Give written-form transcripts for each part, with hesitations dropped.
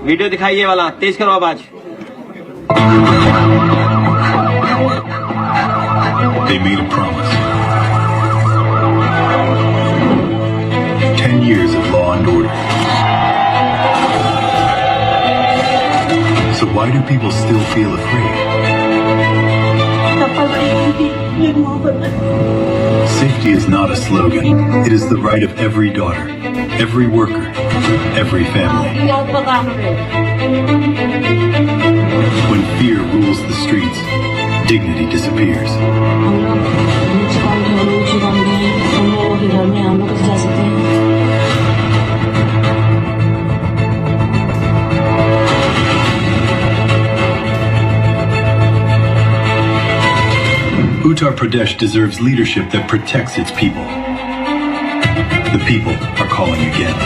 Video दिखाइए वाला, तेज करो आवाज। They made a promise. 10 years of law and order. So why do people still feel afraid? Safety is not a slogan. It is the right of every daughter, every worker, every family. When fear rules the streets, dignity disappears. Uttar Pradesh deserves leadership that protects its people. The people are calling again.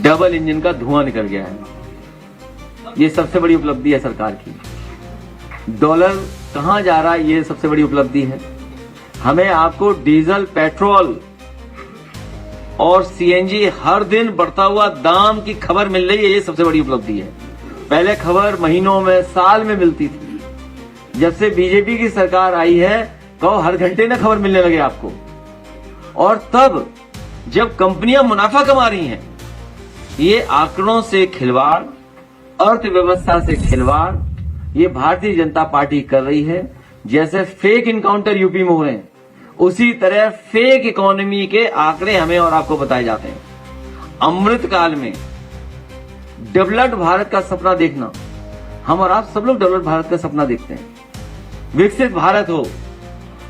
Double engine का धुआं निकल गया है। ये सबसे बड़ी उपलब्धि है सरकार की। डॉलर कहां जा रहा है, ये सबसे बड़ी उपलब्धि है। हमें आपको डीजल, पेट्रोल और सीएनजी हर दिन बढ़ता हुआ दाम की खबर मिल रही है, ये सबसे बड़ी उपलब्धि है। पहले खबर महीनों में, साल में मिलती थी। जब से बीजेपी की सरकार आई है, कहो हर घंटे ना खबर मिलने लगे आपको। और तब जब कंपनियां मुनाफा कमा रही हैं, ये आंकड़ों से खिलवाड़, अर्थव्यवस्था से खिलवाड़ ये भारतीय जनता पार्टी कर रही है। जैसे फेक इनकाउंटर यूपी में हो रहे हैं, उसी तरह फेक इकोनॉमी के आंकड़े हमें और आपको बताए जाते हैं। अमृत काल में डेवलप्ड भारत का सपना देखना, हम और आप सब लोग डेवलप्ड भारत का सपना देखते हैं। विकसित भारत हो,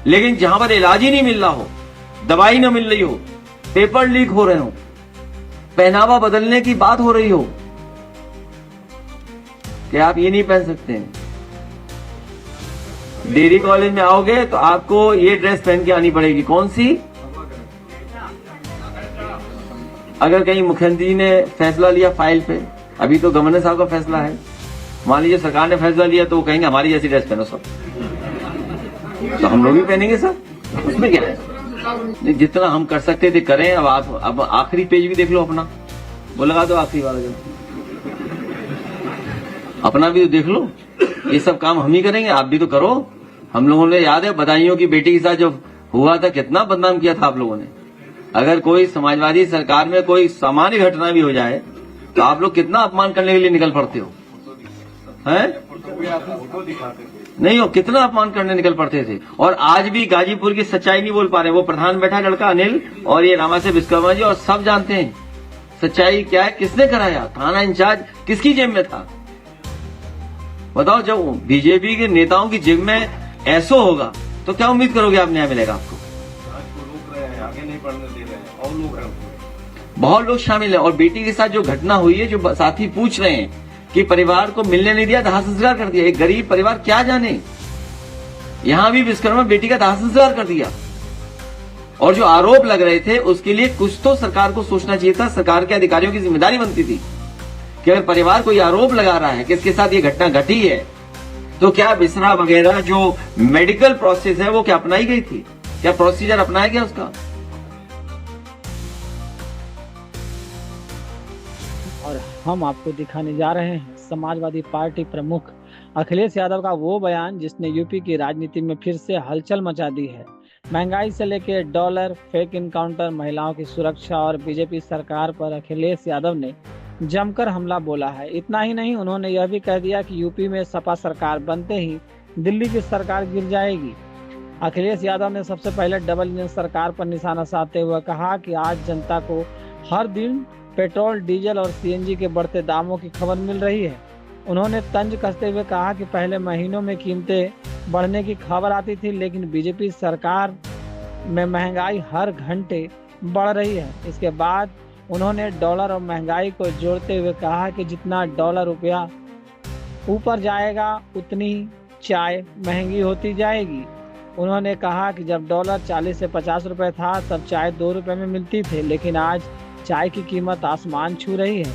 लेकिन जहां पर इलाज ही नहीं मिल रहा हो, दवाई न मिल रही हो, पेपर लीक हो रहे हो, पहनावा बदलने की बात हो रही हो कि आप ये नहीं पहन सकते हैं। डेयरी कॉलेज में आओगे तो आपको ये ड्रेस पहन के आनी पड़ेगी। कौन सी? अगर कहीं मुख्यमंत्री ने फैसला लिया फाइल पे, अभी तो गवर्नर साहब का फैसला है, मान लीजिए सरकार ने फैसला लिया तो वो कहेंगे हमारी जैसी ड्रेस पहनो सब, तो हम लोग भी पहनेंगे सर, उसमें क्या है। जितना हम कर सकते थे करें। अब आखिरी पेज भी देख लो अपना, वो लगा दो आखिरी वाला, जो अपना भी तो देख लो। ये सब काम हम ही करेंगे, आप भी तो करो। हम लोगों ने, याद है बदायूं की बेटी के साथ जब हुआ था, कितना बदनाम किया था आप लोगों ने। अगर कोई समाजवादी सरकार में कोई सामान्य घटना भी हो जाए तो आप लोग कितना अपमान करने के लिए निकल पड़ते हो, हैं? नहीं हो, कितना अपमान करने निकल पड़ते थे। और आज भी गाजीपुर की सच्चाई नहीं बोल पा रहे। वो प्रधान बैठा लड़का अनिल और ये रामासे विश्वकर्मा जी, और सब जानते हैं सच्चाई क्या है, किसने कराया, थाना इंचार्ज किसकी जेब में था। बताओ, जब बीजेपी के नेताओं की जेब में ऐसा होगा तो क्या उम्मीद करोगे आप न्याय मिलेगा आपको? आगे नहीं बढ़ने दे रहे हैं और लोग हैं, बहुत लोग शामिल हैं। और बेटी के साथ जो घटना हुई है, जो साथी पूछ रहे हैं कि परिवार को मिलने नहीं दिया, दाह संस्कार कर दिया। एक गरीब परिवार क्या जाने, यहां भी विश्वकर्मा बेटी का दाह संस्कार कर दिया। और जो आरोप लग रहे थे उसके लिए कुछ तो सरकार को सोचना चाहिए था। सरकार के अधिकारियों की जिम्मेदारी बनती थी कि अगर परिवार कोई आरोप लगा रहा है कि इसके साथ ये घटना घटी है, तो क्या विसरा वगैरह जो मेडिकल प्रोसेस है वो क्या अपनाई गई थी, क्या प्रोसीजर अपनाया गया उसका? और हम आपको दिखाने जा रहे हैं समाजवादी पार्टी प्रमुख अखिलेश यादव का वो बयान जिसने यूपी की राजनीति में फिर से हलचल मचा दी है। महंगाई से लेकर डॉलर, फेक इनकाउंटर, महिलाओं की सुरक्षा और बीजेपी सरकार पर अखिलेश यादव ने जमकर हमला बोला है। इतना ही नहीं, उन्होंने यह भी कह दिया कि यूपी में सपा सरकार बनते ही दिल्ली की सरकार गिर जाएगी। अखिलेश यादव ने सबसे पहले डबल इंजन सरकार पर निशाना साधते हुए कहा कि आज जनता को हर दिन पेट्रोल, डीजल और सीएनजी के बढ़ते दामों की खबर मिल रही है। उन्होंने तंज कसते हुए कहा कि पहले महीनों में कीमतें बढ़ने की खबर आती थी, लेकिन बीजेपी सरकार में महंगाई हर घंटे बढ़ रही है। इसके बाद उन्होंने डॉलर और महंगाई को जोड़ते हुए कहा कि जितना डॉलर रुपया ऊपर जाएगा उतनी चाय महंगी होती जाएगी। उन्होंने कहा कि जब डॉलर 40 से 50 रुपए था तब चाय 2 रुपए में मिलती थी, लेकिन आज चाय की कीमत आसमान छू रही है।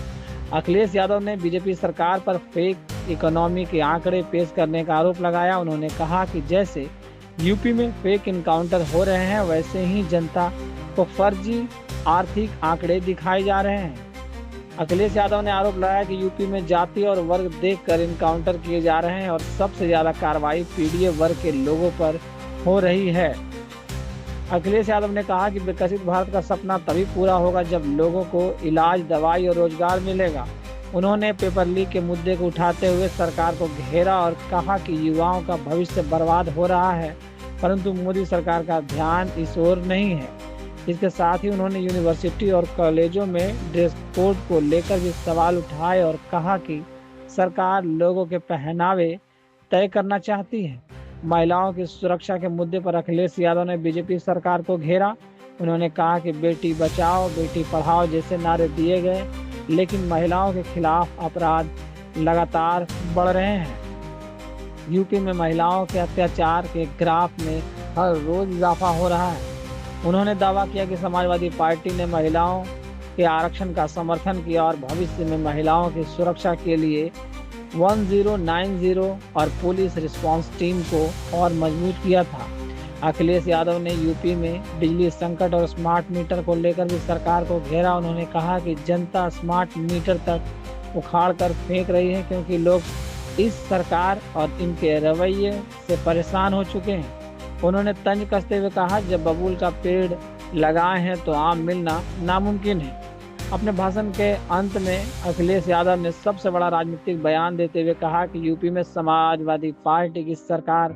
अखिलेश यादव ने बीजेपी सरकार पर फेक इकोनॉमी के आंकड़े पेश करने का आरोप लगाया। उन्होंने कहा कि जैसे यूपी में फेक इनकाउंटर हो रहे हैं, वैसे ही जनता को फर्जी आर्थिक आंकड़े दिखाए जा रहे हैं। अखिलेश यादव ने आरोप लगाया कि यूपी में जाति और वर्ग देखकर इनकाउंटर किए जा रहे हैं और सबसे ज्यादा कार्रवाई पीडीए वर्ग के लोगों पर हो रही है। अखिलेश यादव ने कहा कि विकसित भारत का सपना तभी पूरा होगा जब लोगों को इलाज, दवाई और रोजगार मिलेगा। उन्होंने पेपर लीक के मुद्दे को उठाते हुए सरकार को घेरा और कहा कि युवाओं का भविष्य बर्बाद हो रहा है, परंतु मोदी सरकार का ध्यान इस ओर नहीं है। इसके साथ ही उन्होंने यूनिवर्सिटी और कॉलेजों में ड्रेस कोड को लेकर भी सवाल उठाए और कहा कि सरकार लोगों के पहनावे तय करना चाहती है। महिलाओं की सुरक्षा के मुद्दे पर अखिलेश यादव ने बीजेपी सरकार को घेरा। उन्होंने कहा कि बेटी बचाओ, बेटी पढ़ाओ जैसे नारे दिए गए, लेकिन महिलाओं के खिलाफ अपराध लगातार बढ़ रहे हैं। यूपी में महिलाओं के अत्याचार के ग्राफ में हर रोज इजाफा हो रहा है। उन्होंने दावा किया कि समाजवादी पार्टी ने महिलाओं के आरक्षण का समर्थन किया और भविष्य में महिलाओं की सुरक्षा के लिए 1090 और पुलिस रिस्पांस टीम को और मजबूत किया था। अखिलेश यादव ने यूपी में बिजली संकट और स्मार्ट मीटर को लेकर भी सरकार को घेरा। उन्होंने कहा कि जनता स्मार्ट मीटर तक उखाड़ कर फेंक रही है क्योंकि लोग इस सरकार और इनके रवैये से परेशान हो चुके हैं। उन्होंने तंज कसते हुए कहा, जब बबूल का पेड़ लगाए हैं तो आम मिलना नामुमकिन है। अपने भाषण के अंत में अखिलेश यादव ने सबसे बड़ा राजनीतिक बयान देते हुए कहा कि यूपी में समाजवादी पार्टी की सरकार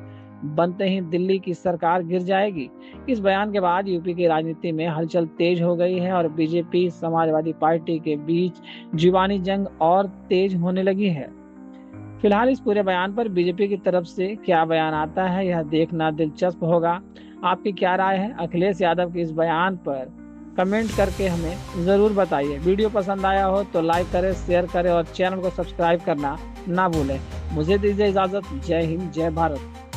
बनते ही दिल्ली की सरकार गिर जाएगी। इस बयान के बाद यूपी की राजनीति में हलचल तेज हो गई है और बीजेपी समाजवादी पार्टी के बीच जुबानी जंग और तेज होने लगी है। फिलहाल इस पूरे बयान पर बीजेपी की तरफ से क्या बयान आता है, यह देखना दिलचस्प होगा। आपकी क्या राय है अखिलेश यादव के इस बयान पर? कमेंट करके हमें जरूर बताइए। वीडियो पसंद आया हो तो लाइक करें, शेयर करें और चैनल को सब्सक्राइब करना ना भूलें। मुझे दीजिए इजाजत। जय हिंद, जय भारत।